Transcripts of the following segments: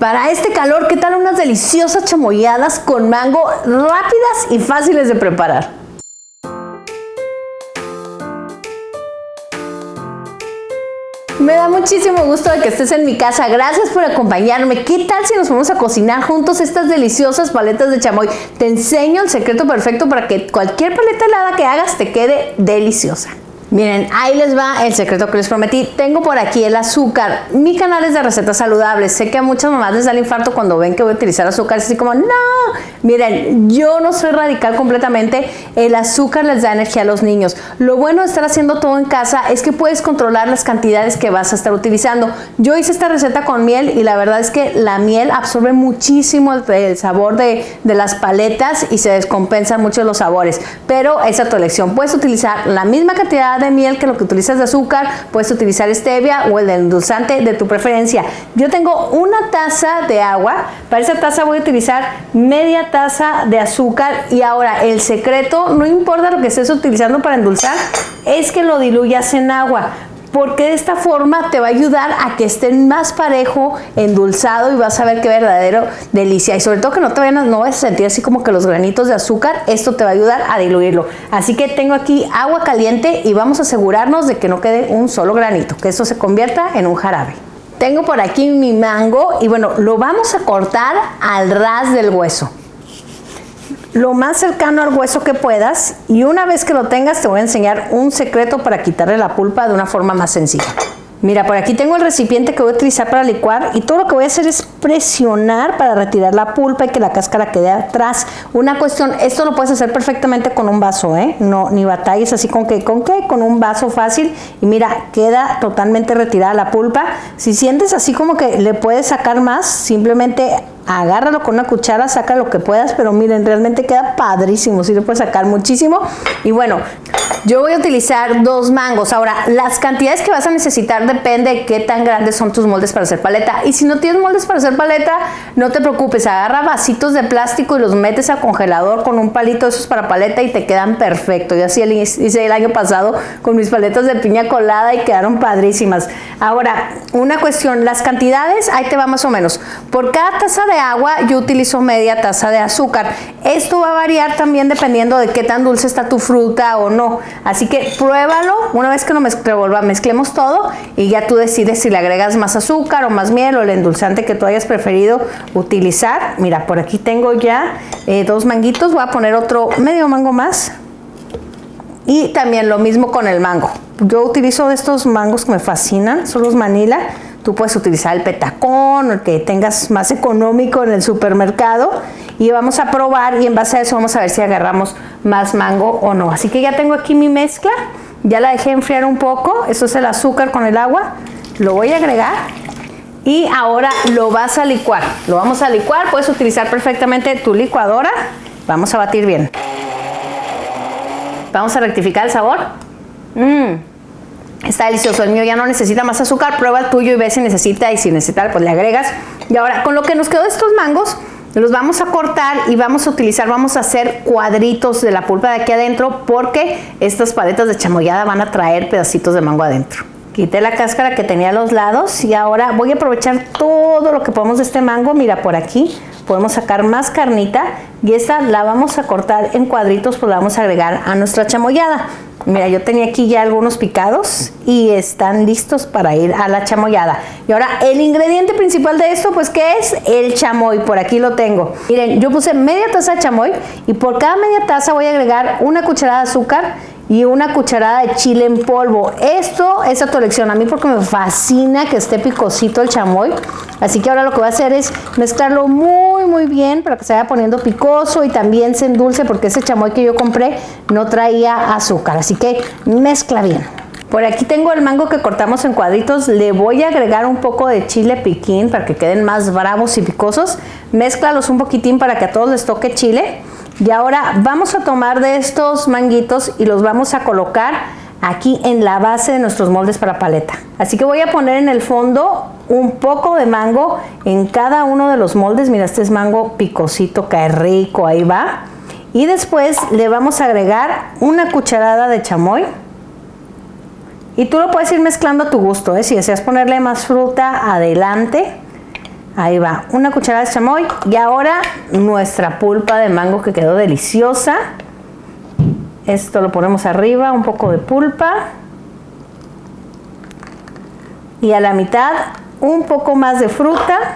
Para este calor, ¿qué tal unas deliciosas chamoyadas con mango rápidas y fáciles de preparar? Me da muchísimo gusto de que estés en mi casa. Gracias por acompañarme. ¿Qué tal si nos vamos a cocinar juntos estas deliciosas paletas de chamoy? Te enseño el secreto perfecto para que cualquier paleta helada que hagas te quede deliciosa. Miren, ahí les va el secreto que les prometí. Tengo por aquí el azúcar. Mi canal es de recetas saludables. Sé que a muchas mamás les da el infarto cuando ven que voy a utilizar azúcar. Es así como, no. Miren, yo no soy radical completamente. El azúcar les da energía a los niños. Lo bueno de estar haciendo todo en casa es que puedes controlar las cantidades que vas a estar utilizando. Yo hice esta receta con miel y la verdad es que la miel absorbe muchísimo el sabor de las paletas y se descompensan mucho los sabores. Pero esa es tu elección. Puedes utilizar la misma cantidad de miel que lo que utilizas de azúcar, puedes utilizar stevia o el endulzante de tu preferencia. Yo tengo una taza de agua, para esa taza voy a utilizar media taza de azúcar y ahora el secreto, no importa lo que estés utilizando para endulzar, es que lo diluyas en agua. Porque de esta forma te va a ayudar a que esté más parejo, endulzado y vas a ver qué verdadero delicia. Y sobre todo que no vas a sentir así como que los granitos de azúcar, esto te va a ayudar a diluirlo. Así que tengo aquí agua caliente y vamos a asegurarnos de que no quede un solo granito, que esto se convierta en un jarabe. Tengo por aquí mi mango y bueno, lo vamos a cortar al ras del hueso. Lo más cercano al hueso que puedas y una vez que lo tengas te voy a enseñar un secreto para quitarle la pulpa de una forma más sencilla. Mira, por aquí tengo el recipiente que voy a utilizar para licuar y todo lo que voy a hacer es presionar para retirar la pulpa y que la cáscara quede atrás. Una cuestión, esto lo puedes hacer perfectamente con un vaso, no, ni batalles así con un vaso fácil y mira, queda totalmente retirada la pulpa. Si sientes así como que le puedes sacar más, simplemente agárralo con una cuchara, saca lo que puedas, pero miren, realmente queda padrísimo, sí le puedes sacar muchísimo. Y bueno, yo voy a utilizar 2 mangos. Ahora, las cantidades que vas a necesitar depende de qué tan grandes son tus moldes para hacer paleta. Y si no tienes moldes para hacer paleta, no te preocupes, agarra vasitos de plástico y los metes al congelador con un palito de esos para paleta y te quedan perfectos. Yo así hice el año pasado con mis paletas de piña colada y quedaron padrísimas. Ahora, una cuestión, las cantidades, ahí te va más o menos. Por cada taza de agua yo utilizo media taza de azúcar. Esto va a variar también dependiendo de qué tan dulce está tu fruta o no. Así que pruébalo una vez que lo mezclemos todo y ya tú decides si le agregas más azúcar o más miel o el endulzante que tú hayas preferido utilizar. Mira, por aquí tengo ya 2 manguitos. Voy a poner otro medio mango más. Y también lo mismo con el mango. Yo utilizo de estos mangos que me fascinan, son los Manila. Tú puedes utilizar el petacón, el que tengas más económico en el supermercado. Y vamos a probar y en base a eso vamos a ver si agarramos más mango o no. Así que ya tengo aquí mi mezcla. Ya la dejé enfriar un poco. Esto es el azúcar con el agua. Lo voy a agregar. Y ahora lo vas a licuar. Lo vamos a licuar. Puedes utilizar perfectamente tu licuadora. Vamos a batir bien. Vamos a rectificar el sabor. Está delicioso, el mío ya no necesita más azúcar, prueba el tuyo y ve si necesita y si necesita pues le agregas. Y ahora con lo que nos quedó de estos mangos, los vamos a cortar y vamos a hacer cuadritos de la pulpa de aquí adentro porque estas paletas de chamoyada van a traer pedacitos de mango adentro. Quité la cáscara que tenía a los lados y ahora voy a aprovechar todo lo que podemos de este mango. Mira, por aquí podemos sacar más carnita y esta la vamos a cortar en cuadritos, pues la vamos a agregar a nuestra chamoyada. Mira, yo tenía aquí ya algunos picados y están listos para ir a la chamoyada. Y ahora el ingrediente principal de esto, pues ¿qué es? El chamoy, por aquí lo tengo. Miren, yo puse media taza de chamoy y por cada media taza voy a agregar una cucharada de azúcar y una cucharada de chile en polvo. Esto es a tu elección, a mí porque me fascina que esté picosito el chamoy. Así que ahora lo que voy a hacer es mezclarlo muy bien para que se vaya poniendo picoso y también se endulce porque ese chamoy que yo compré no traía azúcar. Así que mezcla bien. Por aquí tengo el mango que cortamos en cuadritos. Le voy a agregar un poco de chile piquín para que queden más bravos y picosos. Mézclalos un poquitín para que a todos les toque chile. Y ahora vamos a tomar de estos manguitos y los vamos a colocar aquí en la base de nuestros moldes para paleta. Así que voy a poner en el fondo un poco de mango en cada uno de los moldes. Mira, este es mango picosito, cae rico, ahí va. Y después le vamos a agregar una cucharada de chamoy. Y tú lo puedes ir mezclando a tu gusto, Si deseas ponerle más fruta, adelante. Ahí va, una cucharada de chamoy. Y ahora nuestra pulpa de mango que quedó deliciosa. Esto lo ponemos arriba, un poco de pulpa. Y a la mitad, un poco más de fruta.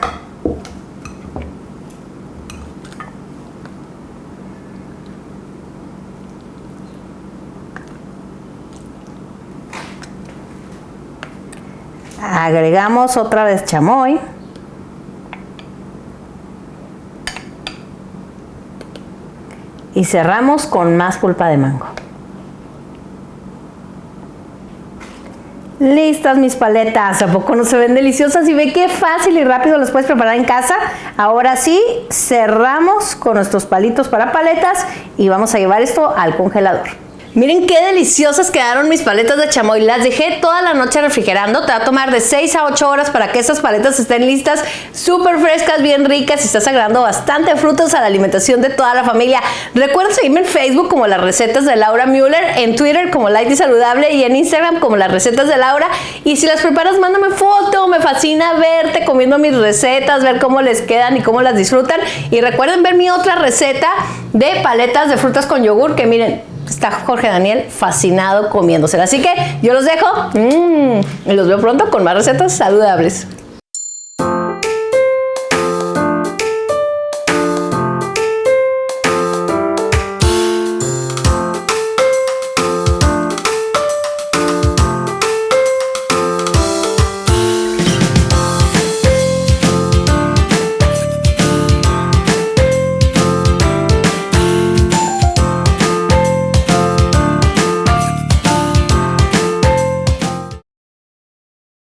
Agregamos otra vez chamoy. Y cerramos con más pulpa de mango. Listas mis paletas, ¿a poco no se ven deliciosas? Y ve qué fácil y rápido las puedes preparar en casa. Ahora sí, cerramos con nuestros palitos para paletas y vamos a llevar esto al congelador. Miren qué deliciosas quedaron mis paletas de chamoy. Las dejé toda la noche refrigerando. Te va a tomar de 6 a 8 horas para que estas paletas estén listas, súper frescas, bien ricas, y estás agregando bastante frutas a la alimentación de toda la familia. Recuerda seguirme en Facebook como Las Recetas de Laura Müller, en Twitter como Light y Saludable y en Instagram como Las Recetas de Laura. Y si las preparas, mándame foto. Me fascina verte comiendo mis recetas, ver cómo les quedan y cómo las disfrutan. Y recuerden ver mi otra receta de paletas de frutas con yogur, que miren, está Jorge Daniel fascinado comiéndosela. Así que yo los dejo y los veo pronto con más recetas saludables.